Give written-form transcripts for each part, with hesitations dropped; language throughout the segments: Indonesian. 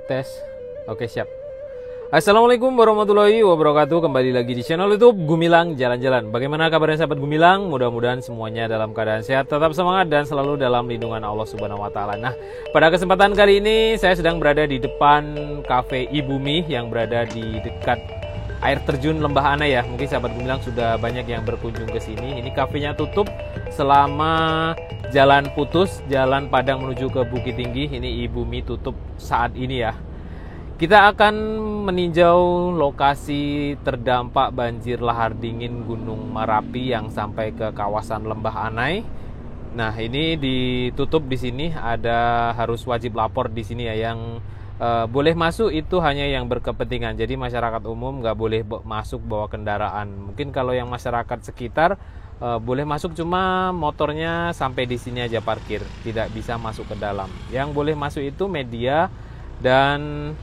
Tes. Oke, siap. Assalamualaikum warahmatullahi wabarakatuh. Kembali lagi di channel YouTube Gumilang Jalan-Jalan. Bagaimana kabarnya sahabat Gumilang? Mudah-mudahan semuanya dalam keadaan sehat, tetap semangat dan selalu dalam lindungan Allah Subhanahu wa taala. Nah, pada kesempatan kali ini saya sedang berada di depan Cafe Ibumi yang berada di dekat air terjun Lembah Anai ya. Mungkin sahabat Gumilang sudah banyak yang berkunjung ke sini. Ini kafenya tutup selama jalan putus, jalan Padang menuju ke Bukit Tinggi. Ini Ibumi tutup saat ini ya. Kita akan meninjau lokasi terdampak banjir lahar dingin Gunung Merapi yang sampai ke kawasan Lembah Anai. Nah, ini ditutup di sini, ada harus wajib lapor di sini ya. Yang boleh masuk itu hanya yang berkepentingan. Jadi masyarakat umum nggak boleh masuk bawa kendaraan. Mungkin kalau yang masyarakat sekitar boleh masuk, cuma motornya sampai di sini aja parkir, tidak bisa masuk ke dalam. Yang boleh masuk itu media dan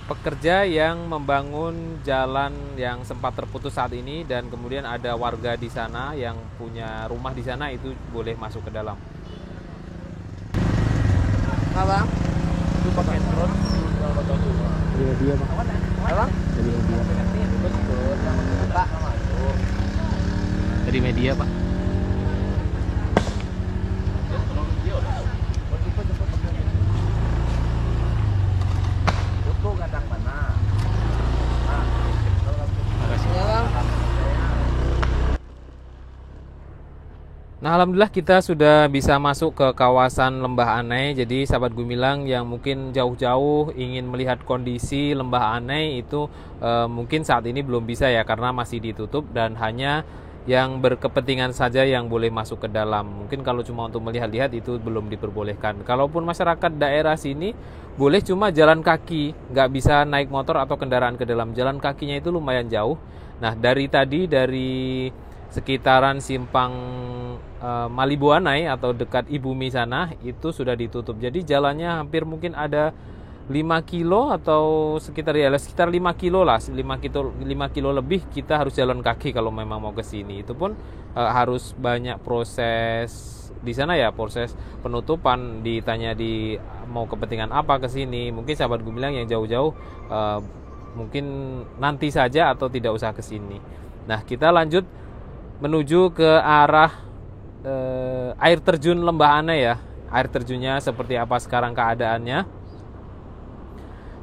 pekerja yang membangun jalan yang sempat terputus saat ini, dan kemudian ada warga di sana yang punya rumah di sana, itu boleh masuk ke dalam. Abang, itu pakai drone dari media Pak. Abang? Dari media. Betul. Pak, Dari media Pak. Nah, alhamdulillah kita sudah bisa masuk ke kawasan Lembah Anai. Jadi sahabat Gumilang yang mungkin jauh-jauh ingin melihat kondisi Lembah Anai itu mungkin saat ini belum bisa ya, karena masih ditutup dan hanya yang berkepentingan saja yang boleh masuk ke dalam. Mungkin kalau cuma untuk melihat-lihat itu belum diperbolehkan. Kalaupun masyarakat daerah sini boleh cuma jalan kaki, nggak bisa naik motor atau kendaraan ke dalam. Jalan kakinya itu lumayan jauh. Nah, dari sekitaran simpang Malibu Anai atau dekat Ibumi sana itu sudah ditutup. Jadi jalannya hampir mungkin ada 5 kilo atau sekitar 5 kilo lah, 5 kilo lebih kita harus jalan kaki kalau memang mau ke sini. Itu pun harus banyak proses di sana ya, proses penutupan, ditanya mau kepentingan apa ke sini. Mungkin sahabat Gumilang yang jauh-jauh mungkin nanti saja atau tidak usah ke sini. Nah, kita lanjut menuju ke arah air terjun Lembah Anai ya. Air terjunnya seperti apa sekarang keadaannya.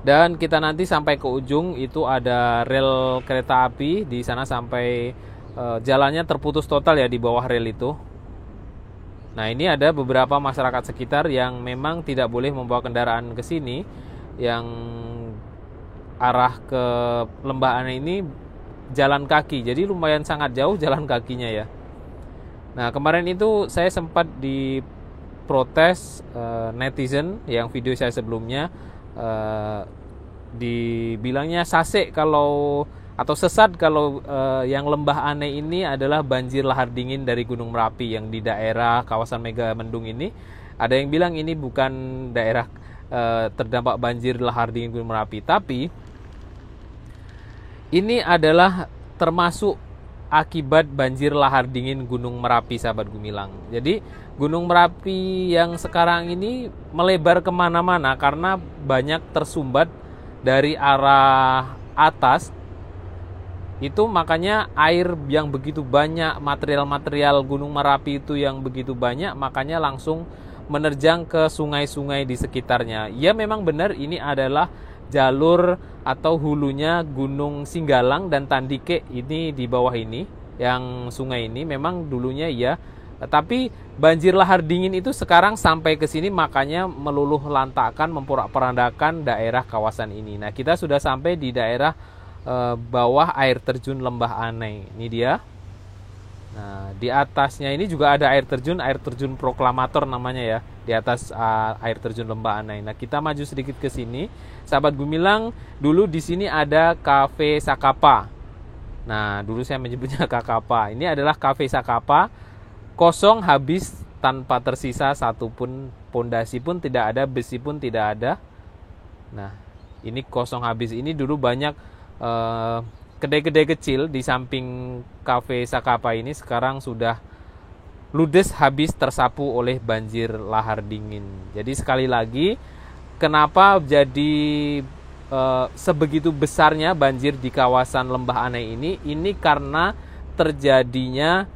Dan kita nanti sampai ke ujung itu ada rel kereta api di sana, sampai jalannya terputus total ya di bawah rel itu. Nah, ini ada beberapa masyarakat sekitar yang memang tidak boleh membawa kendaraan ke sini, yang arah ke Lembah Anai ini jalan kaki. Jadi lumayan sangat jauh jalan kakinya ya. Nah, kemarin itu saya sempat diprotes netizen yang video saya sebelumnya, dibilangnya sasek atau sesat kalau yang Lembah Anai ini adalah banjir lahar dingin dari Gunung Merapi yang di daerah kawasan Megamendung ini. Ada yang bilang ini bukan daerah terdampak banjir lahar dingin Gunung Merapi, tapi ini adalah termasuk akibat banjir lahar dingin Gunung Merapi, sahabat Gumilang. Jadi Gunung Merapi yang sekarang ini melebar kemana-mana karena banyak tersumbat dari arah atas. Itu makanya air yang begitu banyak, material-material Gunung Merapi itu yang begitu banyak, makanya langsung menerjang ke sungai-sungai di sekitarnya. Ya, memang benar ini adalah jalur atau hulunya Gunung Singgalang dan Tandike ini di bawah ini, yang sungai ini memang dulunya ya. Tapi banjir lahar dingin itu sekarang sampai ke sini, makanya meluluh lantakan, memporak-porandakan daerah kawasan ini. Nah, kita sudah sampai di daerah bawah air terjun Lembah Anai. Ini dia. Nah, di atasnya ini juga ada air terjun Proklamator namanya ya, di atas air terjun Lembah Anai. Nah, kita maju sedikit ke sini. Sahabat Gumilang, dulu di sini ada Cafe Sakapa. Nah, dulu saya menyebutnya Kakapa. Ini adalah Cafe Sakapa, kosong habis tanpa tersisa satupun, pondasi pun tidak ada, besi pun tidak ada. Nah, ini kosong habis. Ini dulu banyak kedai-kedai kecil di samping Cafe Sakapa ini, sekarang sudah ludes habis tersapu oleh banjir lahar dingin. Jadi sekali lagi kenapa jadi sebegitu besarnya banjir di kawasan Lembah Anai ini? Ini karena terjadinya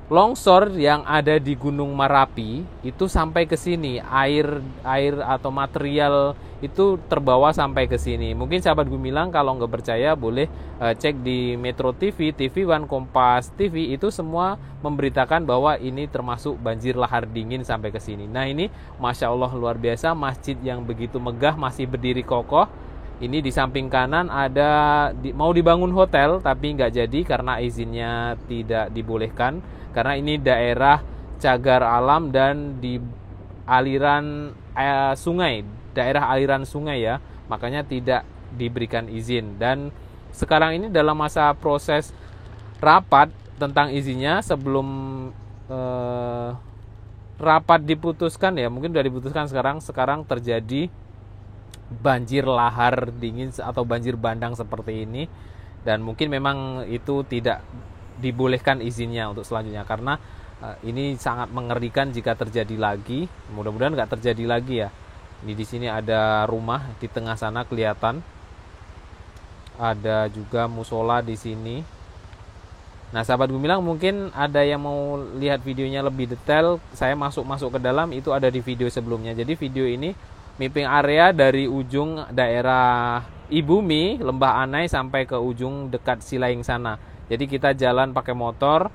longsor yang ada di Gunung Merapi itu sampai ke sini, air atau material itu terbawa sampai ke sini. Mungkin sahabat Gumilang kalau nggak percaya boleh cek di Metro TV, TV One, Kompas TV, itu semua memberitakan bahwa ini termasuk banjir lahar dingin sampai ke sini. Nah ini Masya Allah luar biasa, masjid yang begitu megah masih berdiri kokoh. Ini di samping kanan ada mau dibangun hotel tapi nggak jadi karena izinnya tidak dibolehkan. Karena ini daerah cagar alam dan di aliran sungai, daerah aliran sungai ya, makanya tidak diberikan izin. Dan sekarang ini dalam masa proses rapat tentang izinnya. Sebelum rapat diputuskan ya, mungkin sudah diputuskan sekarang terjadi banjir lahar dingin atau banjir bandang seperti ini. Dan mungkin memang itu tidak dibolehkan izinnya untuk selanjutnya karena ini sangat mengerikan jika terjadi lagi. Mudah-mudahan nggak terjadi lagi ya. Ini di sini ada rumah di tengah sana kelihatan. Ada juga musola di sini. Nah, sahabat Gumilang mungkin ada yang mau lihat videonya lebih detail, saya masuk ke dalam, itu ada di video sebelumnya. Jadi video ini mapping area dari ujung daerah Ibumi, Lembah Anai sampai ke ujung dekat Silaing sana. Jadi kita jalan pakai motor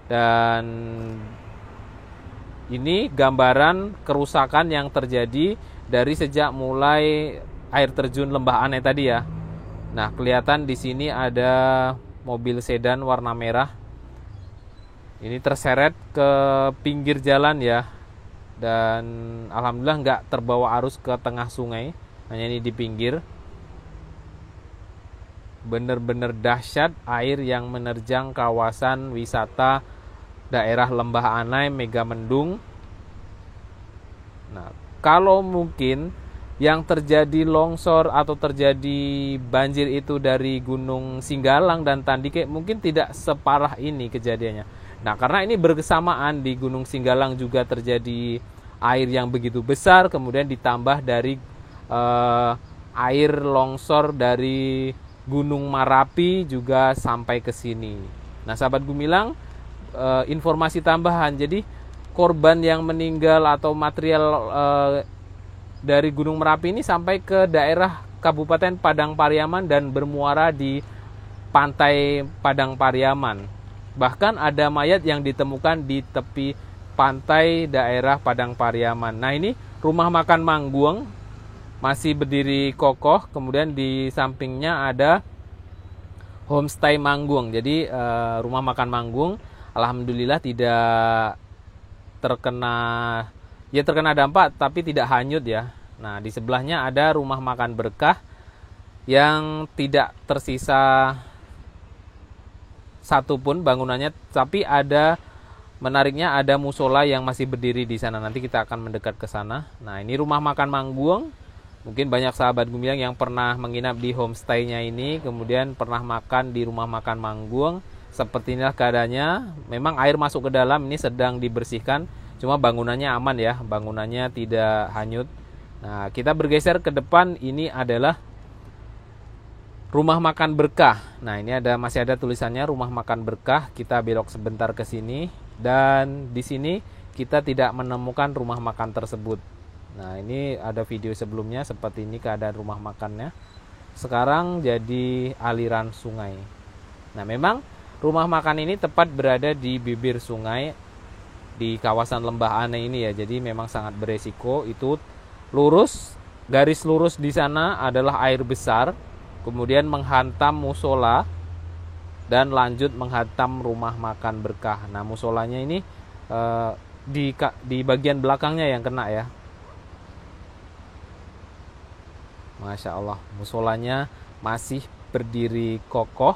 dan ini gambaran kerusakan yang terjadi dari sejak mulai air terjun Lembah Anai tadi ya. Nah, kelihatan di sini ada mobil sedan warna merah. Ini terseret ke pinggir jalan ya. Dan alhamdulillah nggak terbawa arus ke tengah sungai, hanya ini di pinggir. Bener-bener dahsyat air yang menerjang kawasan wisata daerah Lembah Anai, Megamendung. Nah, kalau mungkin yang terjadi longsor atau terjadi banjir itu dari Gunung Singgalang dan Tandike mungkin tidak separah ini kejadiannya. Nah, karena ini berkesamaan di Gunung Singgalang juga terjadi air yang begitu besar, kemudian ditambah dari air longsor dari Gunung Merapi juga sampai ke sini. Nah, sahabat Gumilang, informasi tambahan. Jadi korban yang meninggal atau material dari Gunung Merapi ini sampai ke daerah Kabupaten Padang Pariaman dan bermuara di pantai Padang Pariaman. Bahkan ada mayat yang ditemukan di tepi pantai daerah Padang Pariaman. Nah, ini rumah makan Mangguang masih berdiri kokoh, kemudian di sampingnya ada homestay Mangguang. Jadi rumah makan Mangguang alhamdulillah tidak terkena dampak tapi tidak hanyut ya. Nah, di sebelahnya ada rumah makan Berkah yang tidak tersisa satupun bangunannya, tapi menariknya ada musola yang masih berdiri di sana. Nanti kita akan mendekat ke sana. Nah, ini rumah makan Mangguang. Mungkin banyak sahabat Gumilang yang pernah menginap di homestay-nya ini, kemudian pernah makan di rumah makan Mangguang. Seperti inilah keadaannya. Memang air masuk ke dalam, ini sedang dibersihkan. Cuma bangunannya aman ya, bangunannya tidak hanyut. Nah, kita bergeser ke depan, ini adalah rumah makan Berkah. Nah, ini masih ada tulisannya rumah makan Berkah. Kita belok sebentar ke sini dan di sini kita tidak menemukan rumah makan tersebut. Nah, ini ada video sebelumnya seperti ini keadaan rumah makannya. Sekarang jadi aliran sungai. Nah, memang rumah makan ini tepat berada di bibir sungai di kawasan Lembah Anai ini ya. Jadi memang sangat beresiko. Itu lurus, garis lurus di sana adalah air besar, kemudian menghantam musola dan lanjut menghantam rumah makan Berkah. Nah, musolanya ini di bagian belakangnya yang kena ya. Masya Allah, musolanya masih berdiri kokoh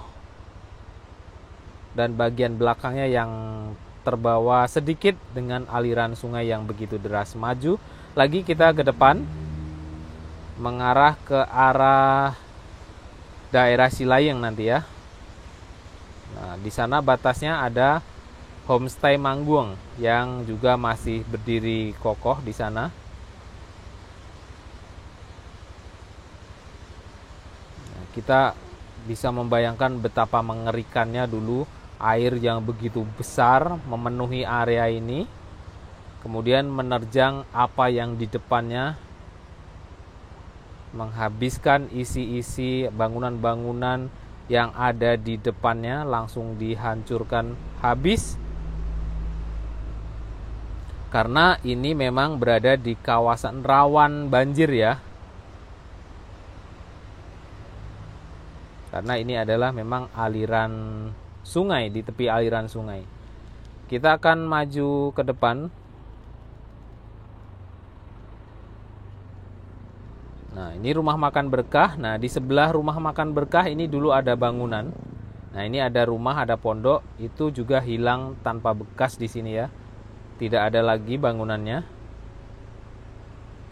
dan bagian belakangnya yang terbawa sedikit dengan aliran sungai yang begitu deras. Maju lagi kita ke depan mengarah ke arah daerah Silayeng nanti ya. Nah, di sana batasnya ada homestay Mangguang yang juga masih berdiri kokoh di sana. kita bisa membayangkan betapa mengerikannya dulu air yang begitu besar memenuhi area ini, kemudian menerjang apa yang di depannya, menghabiskan isi-isi bangunan-bangunan yang ada di depannya, langsung dihancurkan habis. Karena ini memang berada di kawasan rawan banjir ya. Karena ini adalah memang aliran sungai, di tepi aliran sungai. Kita akan maju ke depan. Nah, ini rumah makan Berkah. Nah, di sebelah rumah makan Berkah ini dulu ada bangunan. Nah, ini ada rumah, ada pondok. Itu juga hilang tanpa bekas di sini ya. Tidak ada lagi bangunannya.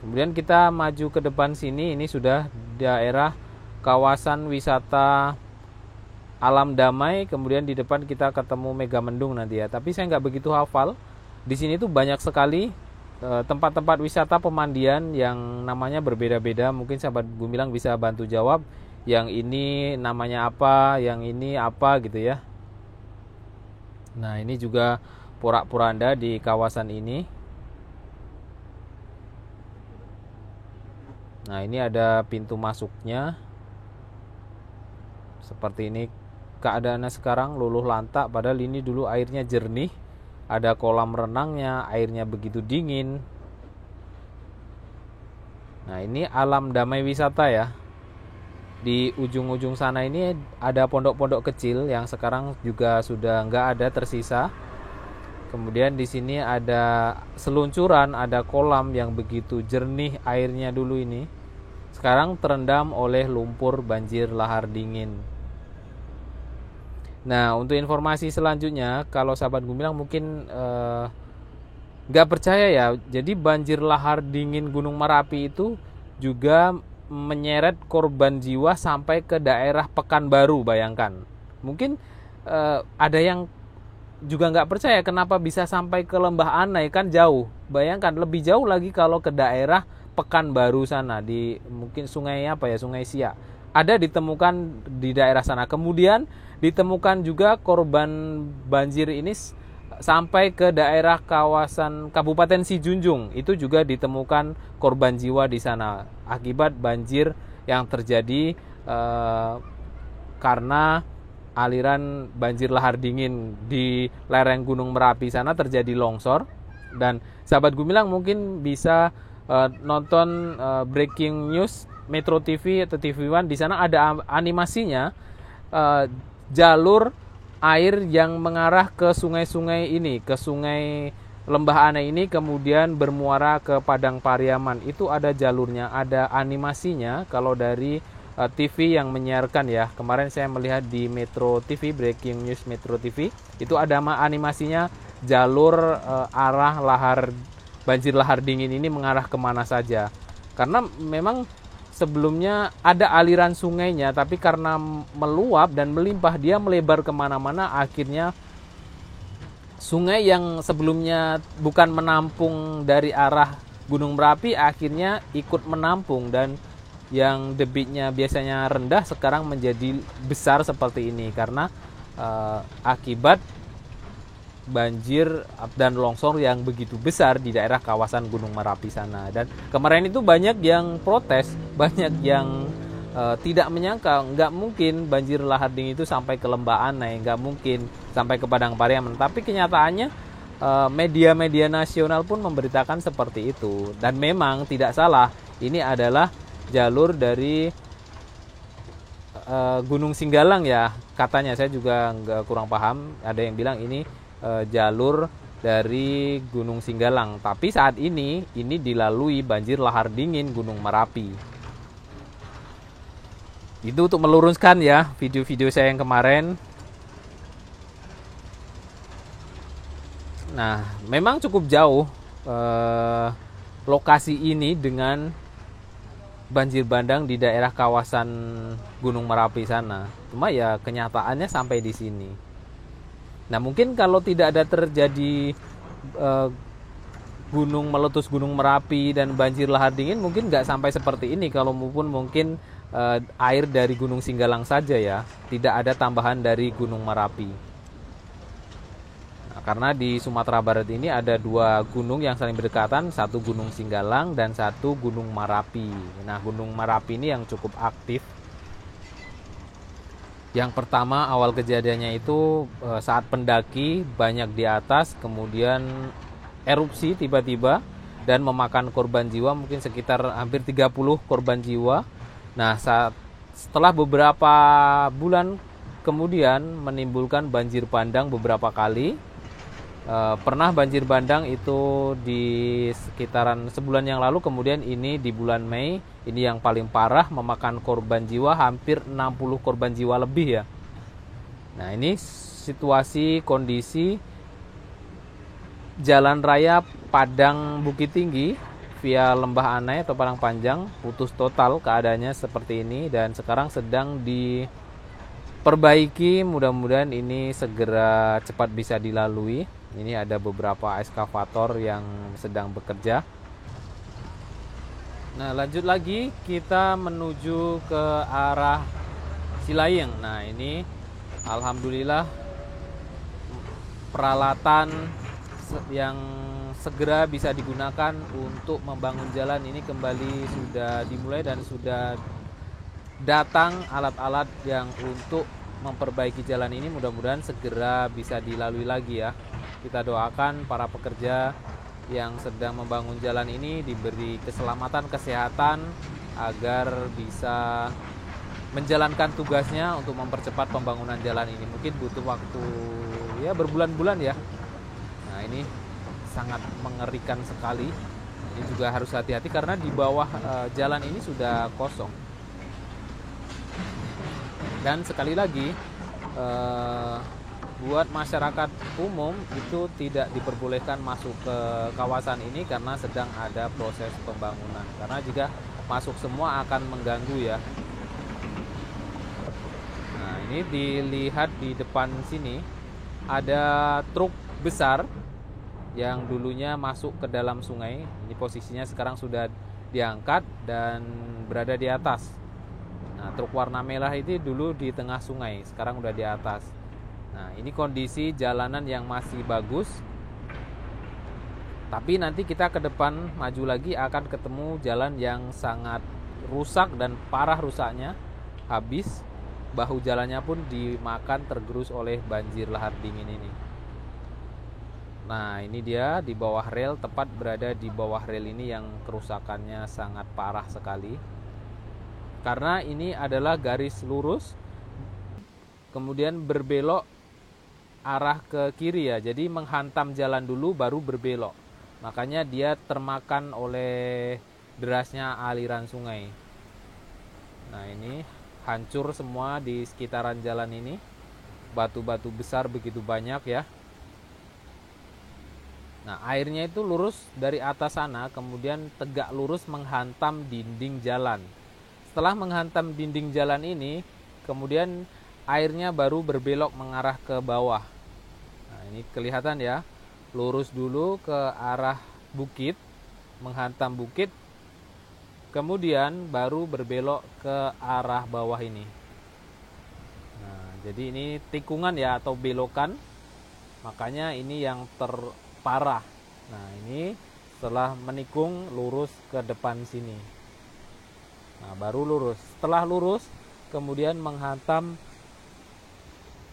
Kemudian kita maju ke depan sini. Ini sudah daerah kawasan wisata Alam Damai. Kemudian di depan kita ketemu Megamendung nanti ya. Tapi saya nggak begitu hafal. Di sini tuh banyak sekali tempat-tempat wisata pemandian yang namanya berbeda-beda. Mungkin sahabat Gumilang bisa bantu jawab. Yang ini namanya apa, yang ini apa gitu ya. Nah, ini juga porak-poranda di kawasan ini. Nah, ini ada pintu masuknya. Seperti ini keadaannya sekarang, luluh lantak, padahal ini dulu airnya jernih. Ada kolam renangnya, airnya begitu dingin. Nah, ini Alam Damai Wisata ya. Di ujung-ujung sana ini ada pondok-pondok kecil yang sekarang juga sudah nggak ada, tersisa. Kemudian di sini ada seluncuran, ada kolam yang begitu jernih airnya dulu ini. Sekarang terendam oleh lumpur banjir lahar dingin. Nah, untuk informasi selanjutnya, kalau sahabat Gumilang mungkin nggak percaya ya. Jadi banjir lahar dingin Gunung Merapi itu juga menyeret korban jiwa sampai ke daerah Pekanbaru, bayangkan. Mungkin ada yang juga nggak percaya kenapa bisa sampai ke Lembah Anai, kan jauh. Bayangkan lebih jauh lagi kalau ke daerah Pekanbaru sana, di mungkin sungai apa ya, Sungai Siak. Ada ditemukan di daerah sana. Kemudian ditemukan juga korban banjir ini sampai ke daerah kawasan Kabupaten Sijunjung. Itu juga ditemukan korban jiwa di sana akibat banjir yang terjadi karena aliran banjir lahar dingin di lereng Gunung Merapi sana terjadi longsor. Dan sahabat Gumilang mungkin bisa nonton breaking news Metro TV atau TV One. Di sana ada animasinya, jalur air yang mengarah ke sungai-sungai ini, ke sungai Lembah Anai ini, kemudian bermuara ke Padang Pariaman. Itu ada jalurnya, ada animasinya. Kalau dari TV yang menyiarkan ya, kemarin saya melihat di Metro TV, breaking news Metro TV, itu ada animasinya jalur arah banjir lahar dingin ini mengarah kemana saja. Karena memang sebelumnya ada aliran sungainya, tapi karena meluap dan melimpah, dia melebar kemana-mana. Akhirnya sungai yang sebelumnya bukan menampung dari arah Gunung Merapi akhirnya ikut menampung, dan yang debitnya biasanya rendah sekarang menjadi besar seperti ini karena akibat banjir dan longsor yang begitu besar di daerah kawasan Gunung Merapi sana. Dan kemarin itu banyak yang protes, banyak yang tidak menyangka, nggak mungkin banjir lahar dingin itu sampai ke Lembah Anai, nggak mungkin sampai ke Padang Pariaman. Tapi kenyataannya media-media nasional pun memberitakan seperti itu. Dan memang tidak salah, ini adalah jalur dari Gunung Singgalang ya, katanya. Saya juga nggak kurang paham. Ada yang bilang ini jalur dari Gunung Singgalang, tapi saat ini dilalui banjir lahar dingin Gunung Merapi. Itu untuk meluruskan ya video-video saya yang kemarin. Nah, memang cukup jauh lokasi ini dengan banjir bandang di daerah kawasan Gunung Merapi sana. Cuma ya kenyataannya sampai di sini. Nah, mungkin kalau tidak ada terjadi gunung meletus Gunung Merapi dan banjir lahar dingin, mungkin nggak sampai seperti ini. Kalau maupun mungkin air dari Gunung Singgalang saja ya, tidak ada tambahan dari Gunung Merapi. Nah, karena di Sumatera Barat ini ada 2 gunung yang saling berdekatan, satu Gunung Singgalang dan satu Gunung Merapi. Nah, Gunung Merapi ini yang cukup aktif. Yang pertama awal kejadiannya itu saat pendaki banyak di atas, kemudian erupsi tiba-tiba dan memakan korban jiwa mungkin sekitar hampir 30 korban jiwa. Nah, setelah beberapa bulan kemudian menimbulkan banjir bandang beberapa kali. Pernah banjir bandang itu di sekitaran sebulan yang lalu, kemudian ini di bulan Mei, ini yang paling parah, memakan korban jiwa hampir 60 korban jiwa lebih ya. Nah, ini situasi kondisi jalan raya Padang Bukit Tinggi via Lembah Anai atau Padang Panjang putus total keadaannya seperti ini, dan sekarang sedang diperbaiki, mudah-mudahan ini segera cepat bisa dilalui. Ini ada beberapa eskavator yang sedang bekerja. Nah, lanjut lagi kita menuju ke arah Silayeng. Nah, ini alhamdulillah peralatan yang segera bisa digunakan untuk membangun jalan ini kembali sudah dimulai dan sudah datang alat-alat yang untuk memperbaiki jalan ini, mudah-mudahan segera bisa dilalui lagi ya. Kita doakan para pekerja yang sedang membangun jalan ini diberi keselamatan, kesehatan agar bisa menjalankan tugasnya untuk mempercepat pembangunan jalan ini. Mungkin butuh waktu ya berbulan-bulan ya. Nah, ini sangat mengerikan sekali. Ini juga harus hati-hati karena di bawah jalan ini sudah kosong. Dan sekali lagi buat masyarakat umum itu tidak diperbolehkan masuk ke kawasan ini karena sedang ada proses pembangunan. Karena jika masuk semua akan mengganggu ya. Nah, ini dilihat di depan sini ada truk besar yang dulunya masuk ke dalam sungai. Ini posisinya sekarang sudah diangkat dan berada di atas. Nah, truk warna merah itu dulu di tengah sungai, sekarang udah di atas. Nah, ini kondisi jalanan yang masih bagus. Tapi nanti kita ke depan maju lagi akan ketemu jalan yang sangat rusak dan parah rusaknya. Habis, bahu jalannya pun dimakan tergerus oleh banjir lahar dingin ini. Nah, ini dia di bawah rel, tepat berada di bawah rel ini yang kerusakannya sangat parah sekali. Karena ini adalah garis lurus, kemudian berbelok arah ke kiri ya. Jadi menghantam jalan dulu baru berbelok. Makanya dia termakan oleh derasnya aliran sungai. Nah, ini hancur semua di sekitaran jalan ini. Batu-batu besar begitu banyak ya. Nah, airnya itu lurus dari atas sana, kemudian tegak lurus menghantam dinding jalan. Setelah menghantam dinding jalan ini, kemudian airnya baru berbelok mengarah ke bawah. Nah, ini kelihatan ya, lurus dulu ke arah bukit, menghantam bukit, kemudian baru berbelok ke arah bawah ini. Nah, jadi ini tikungan ya atau belokan, makanya ini yang terparah. Nah, ini setelah menikung lurus ke depan sini. Nah, baru lurus. Setelah lurus, kemudian menghantam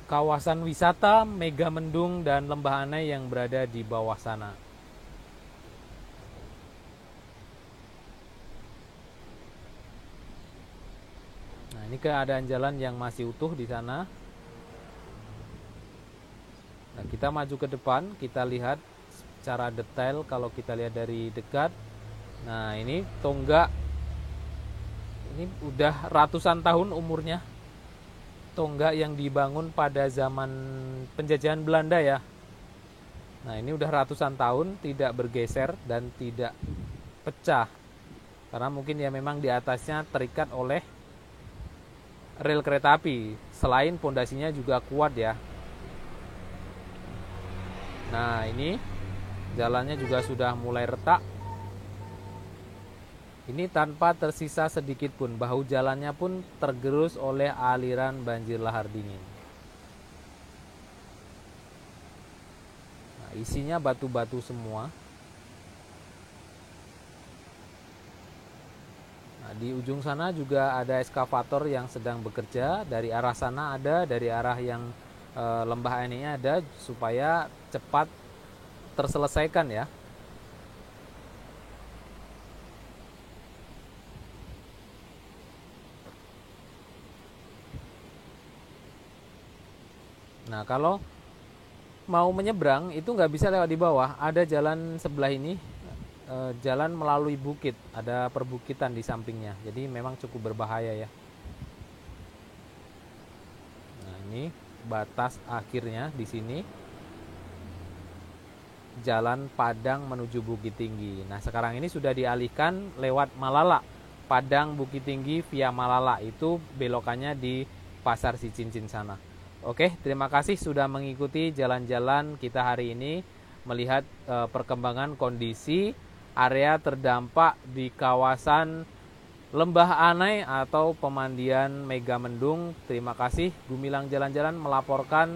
kawasan wisata Megamendung dan Lembah Anai yang berada di bawah sana. Nah, ini keadaan jalan yang masih utuh di sana. Nah, kita maju ke depan, kita lihat secara detail kalau kita lihat dari dekat. Nah, ini tonggak. Ini udah ratusan tahun umurnya. Tonggak yang dibangun pada zaman penjajahan Belanda ya. Nah, ini udah ratusan tahun tidak bergeser dan tidak pecah. Karena mungkin ya memang di atasnya terikat oleh rel kereta api. Selain pondasinya juga kuat ya. Nah, ini jalannya juga sudah mulai retak. Ini tanpa tersisa sedikit pun, bahu jalannya pun tergerus oleh aliran banjir lahar dingin. Nah, isinya batu-batu semua. Nah, di ujung sana juga ada eskavator yang sedang bekerja. Dari arah sana ada, dari arah yang lembah ini ada, supaya cepat terselesaikan ya. Nah, kalau mau menyeberang itu nggak bisa lewat di bawah. Ada jalan sebelah ini, jalan melalui bukit. Ada perbukitan di sampingnya. Jadi memang cukup berbahaya ya. Nah, ini batas akhirnya di sini. Jalan Padang menuju Bukit Tinggi. Nah, sekarang ini sudah dialihkan lewat Malala. Padang Bukit Tinggi via Malala, itu belokannya di Pasar Cicincin sana. Oke, terima kasih sudah mengikuti jalan-jalan kita hari ini, melihat perkembangan kondisi area terdampak di kawasan Lembah Anai atau Pemandian Megamendung. Terima kasih, Gumilang Jalan-Jalan melaporkan.